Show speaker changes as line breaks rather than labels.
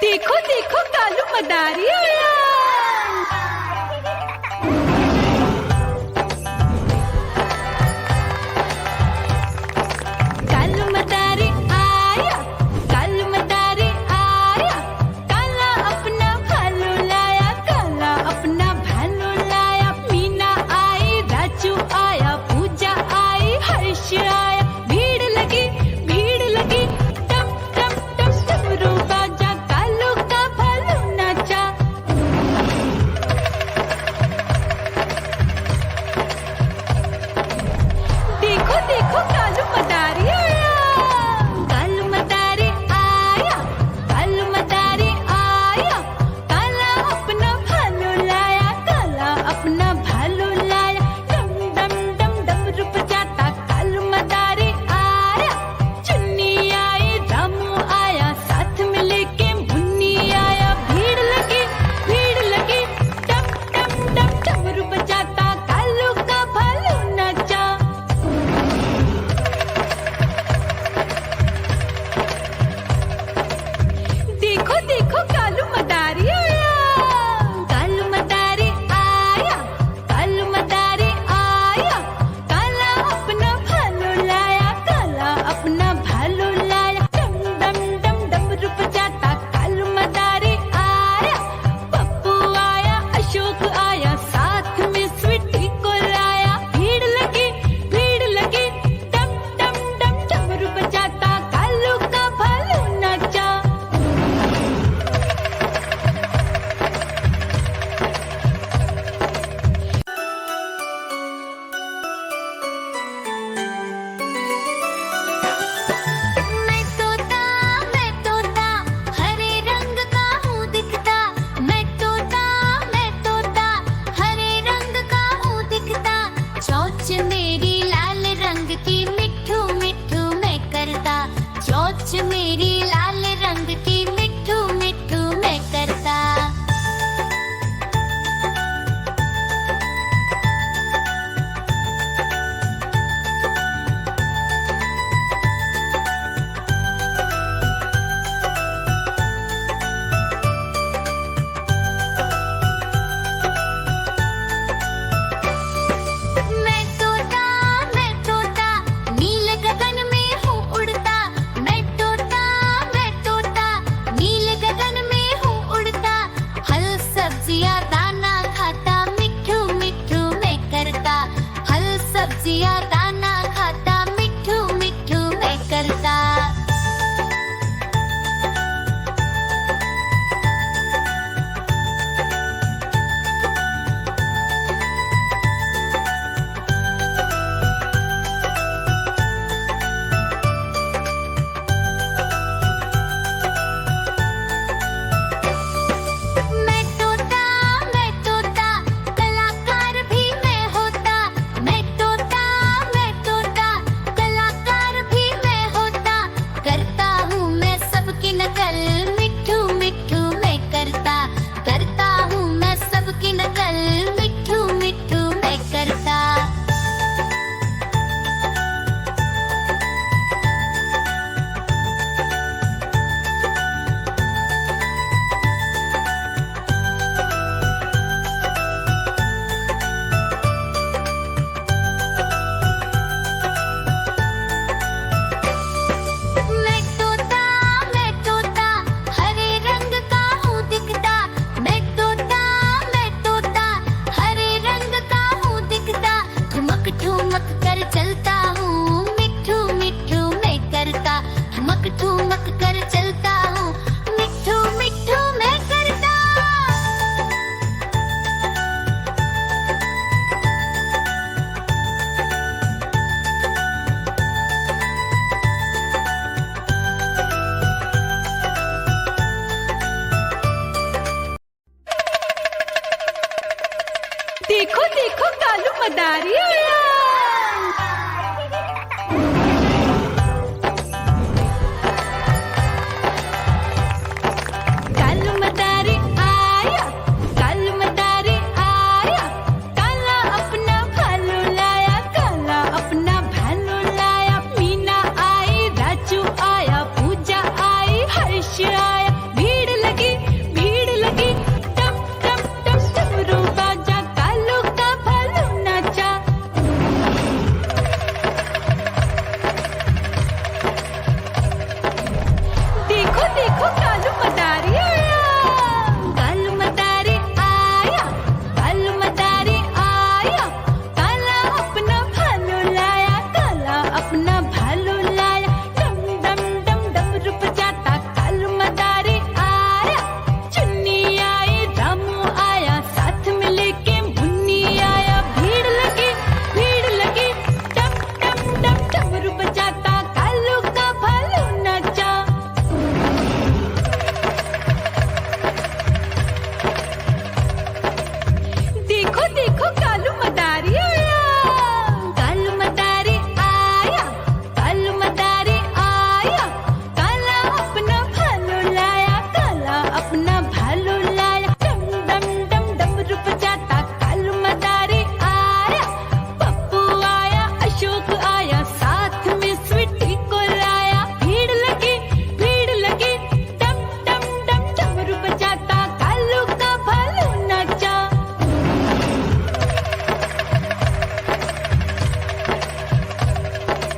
देखो देखो कालू मदारी आया। कालू मदारी आया, कालू मदारी आया। काला अपना भालू लाया, काला अपना भालू लाया। मीना आई, राजू आया, पूजा आई, हर्ष आया। भीड़ लगी टम टम टम डमरू बाजा। कालू का भालू नाचा। देखो देखो कालू मदारी आया। कालू मदारी आया, कालू मदारी आया। काला अपना भालू लाया, काला अपना भालू लाया। डम डम डम डमरू बजाता कालू मदारी आया। चुन्नी आई, रामू आया, साथ में लेके मुन्नी आया। भीड़ लगी टम टम टम डमरू बजाता कालू का भालू नाचा। देखो देखो कालू मदारी आया। कालू मदारी आया, कालू मदारी आया। काला अपना भालू लाया, काला अपना भालू लाया। डम डम डम डमरू बजाता कालू मदारी आया। पप्पू आया, अशोक आया, साथ में स्वीटी को लाया। भीड़ लगी टम टम डम डमरू बजाता कालू का भालू नाचा।
मैं तोता हरे रंग का हूँ दिखता। मैं तोता हरे रंग का हूँ दिखता। चोंच मेरी लाल रंग की, मिट्ठू मिट्ठू मैं करता। चोंच मेरी